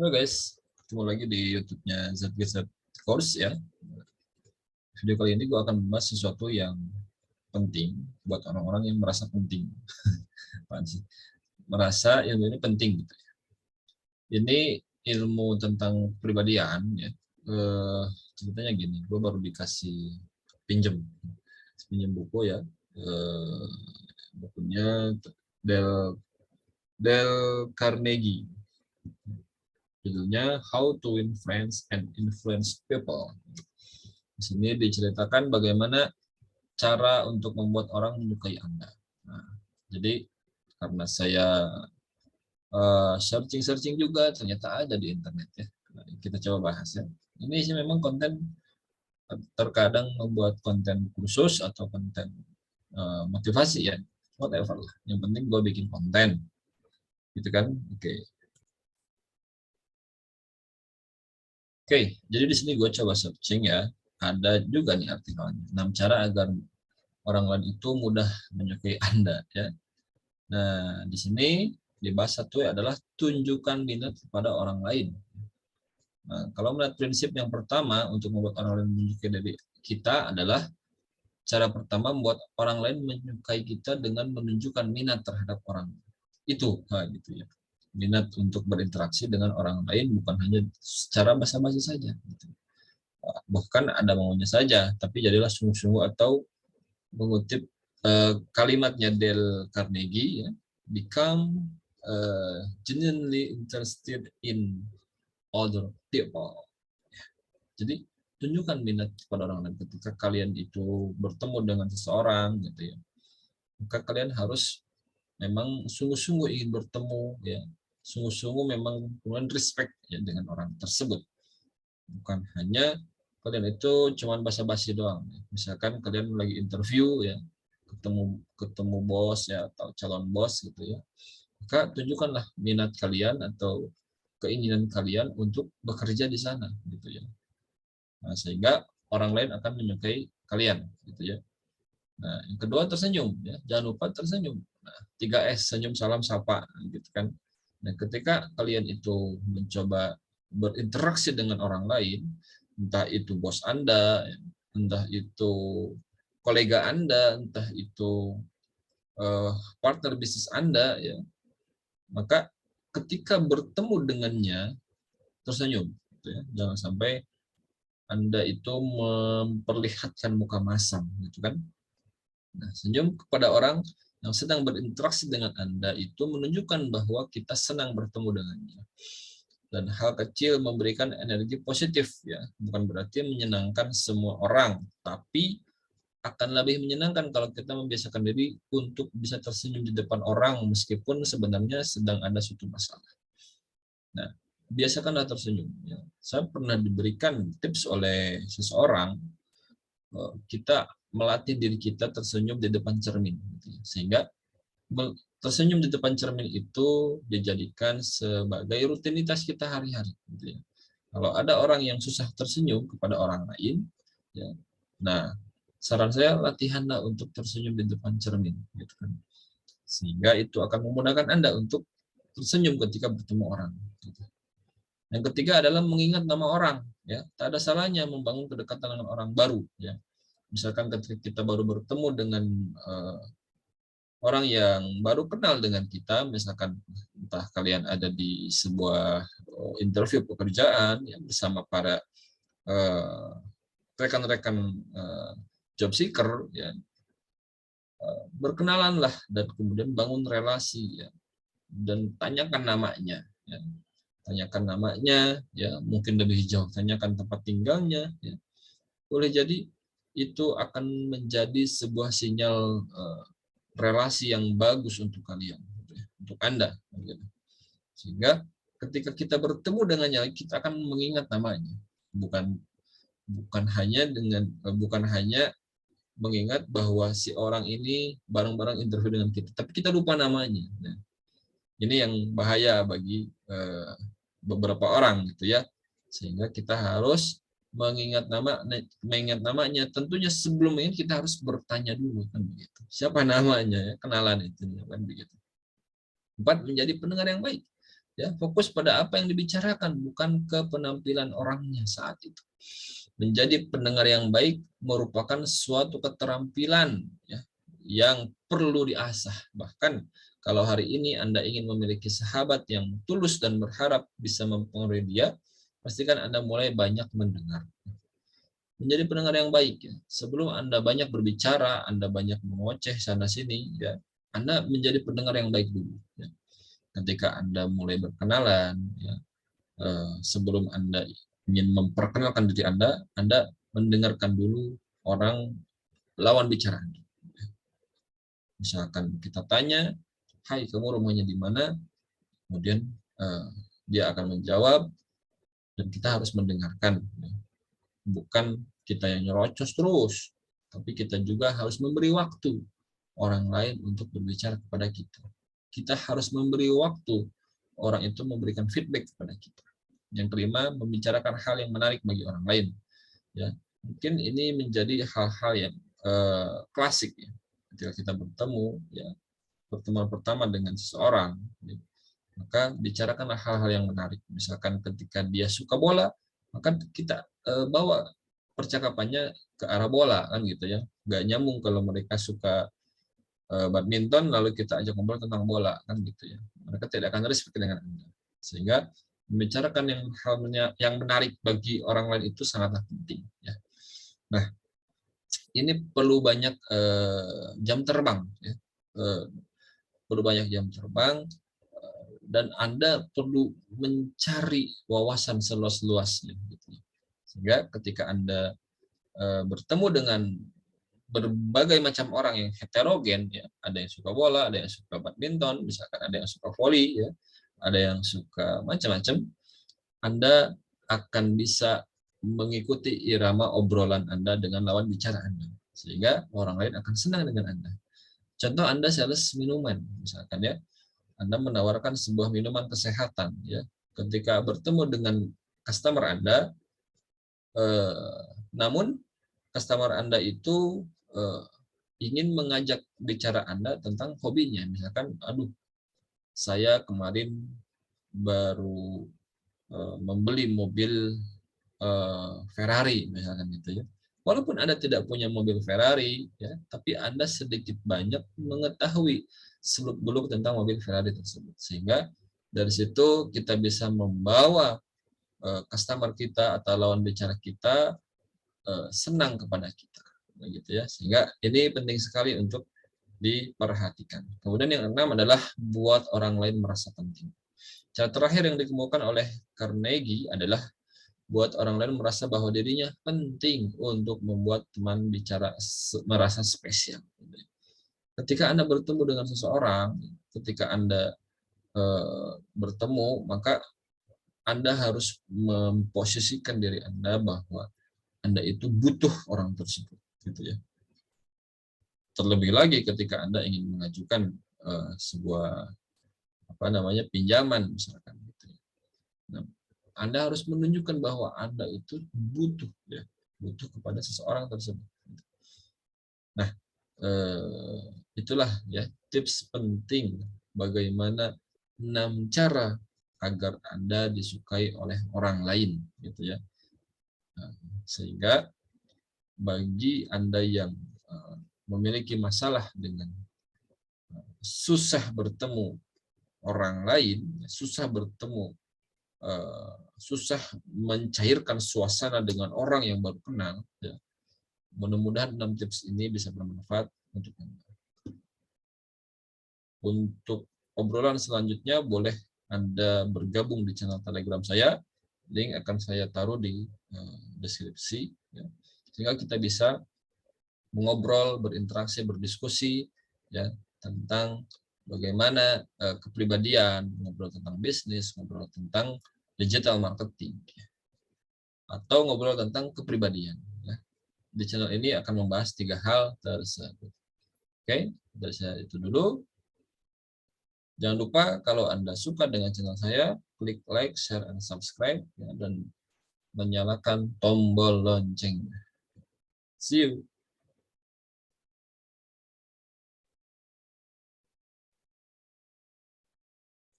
Halo guys, ketemu lagi di YouTube-nya ZGZ Course ya. Video kali ini gue akan membahas sesuatu yang penting buat orang-orang yang merasa penting. Apaan sih? Merasa ilmu ini penting gitu. Ini ilmu tentang kepribadian ya. Ceritanya gini, gue baru dikasih pinjem buku ya. Bukunya Dale Carnegie. Judulnya How to Win Friends and Influence People. Di sini diceritakan bagaimana cara untuk membuat orang menyukai Anda. Nah, jadi karena saya searching juga ternyata ada di internet ya. Nah, kita coba bahas ya. Ini sih memang konten terkadang membuat konten khusus atau konten motivasi ya, whatever lah. Yang penting gue bikin konten, gitu kan? Oke, jadi di sini gue coba searching ya. Ada juga nih artikelnya. 6 cara agar orang lain itu mudah menyukai Anda ya. Nah, di sini dibahas satu adalah tunjukkan minat kepada orang lain. Nah, kalau melihat prinsip yang pertama untuk membuat orang lain menyukai dari kita adalah cara pertama membuat orang lain menyukai kita dengan menunjukkan minat terhadap orang itu, gitu ya. Minat untuk berinteraksi dengan orang lain bukan hanya secara basa-basi saja. Gitu. Bukan ada maunya saja, tapi jadilah sungguh-sungguh atau mengutip kalimatnya Dale Carnegie ya, become genuinely interested in other people. Jadi tunjukkan minat kepada orang lain ketika kalian itu bertemu dengan seseorang gitu ya. Maka kalian harus memang sungguh-sungguh ingin bertemu ya. Sungguh-sungguh memang kemudian respect ya dengan orang tersebut. Bukan hanya kalian itu cuman basa-basi doang. Misalkan kalian lagi interview ya, ketemu bos ya atau calon bos gitu ya, maka tunjukkanlah minat kalian atau keinginan kalian untuk bekerja di sana gitu ya. Nah, sehingga orang lain akan menyukai kalian gitu ya. Nah, yang kedua tersenyum ya, jangan lupa tersenyum. Nah, 3S, senyum, salam, sapa gitu kan. Nah, ketika kalian itu mencoba berinteraksi dengan orang lain, entah itu bos Anda, entah itu kolega Anda, entah itu partner bisnis Anda ya, maka ketika bertemu dengannya tersenyum gitu ya. Jangan sampai Anda itu memperlihatkan muka masam gitu kan. Nah, senyum kepada orang yang sedang berinteraksi dengan Anda itu menunjukkan bahwa kita senang bertemu dengannya. Dan hal kecil memberikan energi positif ya, bukan berarti menyenangkan semua orang, tapi akan lebih menyenangkan kalau kita membiasakan diri untuk bisa tersenyum di depan orang meskipun sebenarnya sedang ada suatu masalah. Nah, biasakanlah tersenyum. Ya. Saya pernah diberikan tips oleh seseorang, kita melatih diri kita tersenyum di depan cermin, sehingga tersenyum di depan cermin itu dijadikan sebagai rutinitas kita hari-hari. Gitu ya. Kalau ada orang yang susah tersenyum kepada orang lain, ya, nah saran saya latihanlah untuk tersenyum di depan cermin, gitu kan. Sehingga itu akan memudahkan Anda untuk tersenyum ketika bertemu orang. Gitu. Yang ketiga adalah mengingat nama orang. Ya, tak ada salahnya membangun kedekatan dengan orang baru. Ya, misalkan ketika kita baru bertemu dengan orang yang baru kenal dengan kita, misalkan entah kalian ada di sebuah interview pekerjaan ya, bersama para rekan-rekan job seeker, ya, berkenalanlah dan kemudian bangun relasi ya, dan tanyakan namanya. Ya. Tanyakan namanya, ya mungkin lebih jauh tanyakan tempat tinggalnya. Ya. Boleh jadi itu akan menjadi sebuah sinyal relasi yang bagus untuk kalian, untuk Anda. Sehingga ketika kita bertemu dengannya, kita akan mengingat namanya. Bukan hanya mengingat bahwa si orang ini bareng-bareng interview dengan kita, tapi kita lupa namanya. Nah, ini yang bahaya bagi beberapa orang gitu ya. Sehingga kita harus mengingat namanya. Tentunya sebelum ini kita harus bertanya dulu kan begitu. Siapa namanya ya, kenalan itu kan begitu. 4, menjadi pendengar yang baik. Ya, fokus pada apa yang dibicarakan, bukan ke penampilan orangnya saat itu. Menjadi pendengar yang baik merupakan suatu keterampilan, ya, yang perlu diasah. Bahkan kalau hari ini Anda ingin memiliki sahabat yang tulus dan berharap bisa mempengaruhi dia, pastikan Anda mulai banyak mendengar. Menjadi pendengar yang baik, ya. Sebelum Anda banyak berbicara, Anda banyak mengoceh sana sini, ya, Anda menjadi pendengar yang baik dulu. Ya. Ketika Anda mulai berkenalan, ya, sebelum Anda ingin memperkenalkan diri Anda mendengarkan dulu orang lawan bicara Anda. Misalkan kita tanya, "Hai, kamu rumahnya di mana?" Kemudian dia akan menjawab dan kita harus mendengarkan. Bukan kita yang nyerocos terus, tapi kita juga harus memberi waktu orang lain untuk berbicara kepada kita. Kita harus memberi waktu orang itu memberikan feedback kepada kita. Yang kelima, membicarakan hal yang menarik bagi orang lain. Ya, mungkin ini menjadi hal-hal yang klasik, ya. Ketika kita bertemu, ya, pertemuan pertama dengan seseorang, ya, maka bicarakanlah hal-hal yang menarik. Misalkan ketika dia suka bola, maka kita bawa percakapannya ke arah bola, kan gitu ya. Nggak nyambung kalau mereka suka badminton lalu kita ajak ngobrol tentang bola, kan gitu ya. Mereka tidak akan respect dengan Anda. Sehingga membicarakan yang menarik bagi orang lain itu sangatlah penting, ya. Nah, ini perlu banyak jam terbang, ya. Perlu banyak jam terbang, dan Anda perlu mencari wawasan seluas-luasnya, gitu. Sehingga ketika Anda bertemu dengan berbagai macam orang yang heterogen, ya, ada yang suka bola, ada yang suka badminton, misalkan ada yang suka voli, ya, ada yang suka macam-macam, Anda akan bisa mengikuti irama obrolan Anda dengan lawan bicara Anda, sehingga orang lain akan senang dengan Anda. Contoh, Anda sales minuman, misalkan, ya, Anda menawarkan sebuah minuman kesehatan, ya, ketika bertemu dengan customer Anda, namun customer Anda itu ingin mengajak bicara Anda tentang hobinya. Misalkan, aduh, saya kemarin baru membeli mobil Ferrari, misalkan gitu, ya. Walaupun Anda tidak punya mobil Ferrari, ya, tapi Anda sedikit banyak mengetahui seluk-beluk tentang mobil Ferrari tersebut. Sehingga dari situ kita bisa membawa customer kita atau lawan bicara kita senang kepada kita, begitu ya. Sehingga ini penting sekali untuk diperhatikan. Kemudian yang keenam adalah buat orang lain merasa penting. Cara terakhir yang dikemukakan oleh Carnegie adalah buat orang lain merasa bahwa dirinya penting untuk membuat teman bicara merasa spesial. Ketika Anda bertemu dengan seseorang, ketika Anda bertemu, maka Anda harus memposisikan diri Anda bahwa Anda itu butuh orang tersebut, gitu ya. Terlebih lagi ketika Anda ingin mengajukan sebuah pinjaman, misalkan, gitu ya. Nah, Anda harus menunjukkan bahwa Anda itu butuh, ya, butuh kepada seseorang tersebut. Nah, itulah, ya, tips penting bagaimana 6 cara agar Anda disukai oleh orang lain, gitu ya. Nah, sehingga bagi Anda yang memiliki masalah dengan susah bertemu orang lain, susah bertemu, susah mencairkan suasana dengan orang yang baru kenal, ya, mudah-mudahan 6 tips ini bisa bermanfaat untuk Anda. Untuk obrolan selanjutnya boleh Anda bergabung di channel Telegram saya, link akan saya taruh di deskripsi, ya, sehingga kita bisa mengobrol, berinteraksi, berdiskusi, ya, tentang bagaimana kepribadian, ngobrol tentang bisnis, ngobrol tentang digital marketing, ya, atau ngobrol tentang kepribadian, ya. Di channel ini akan membahas 3 hal tersebut. Oke, dari saya itu dulu. Jangan lupa kalau Anda suka dengan channel saya, klik like, share, and subscribe, ya, dan menyalakan tombol lonceng. See you.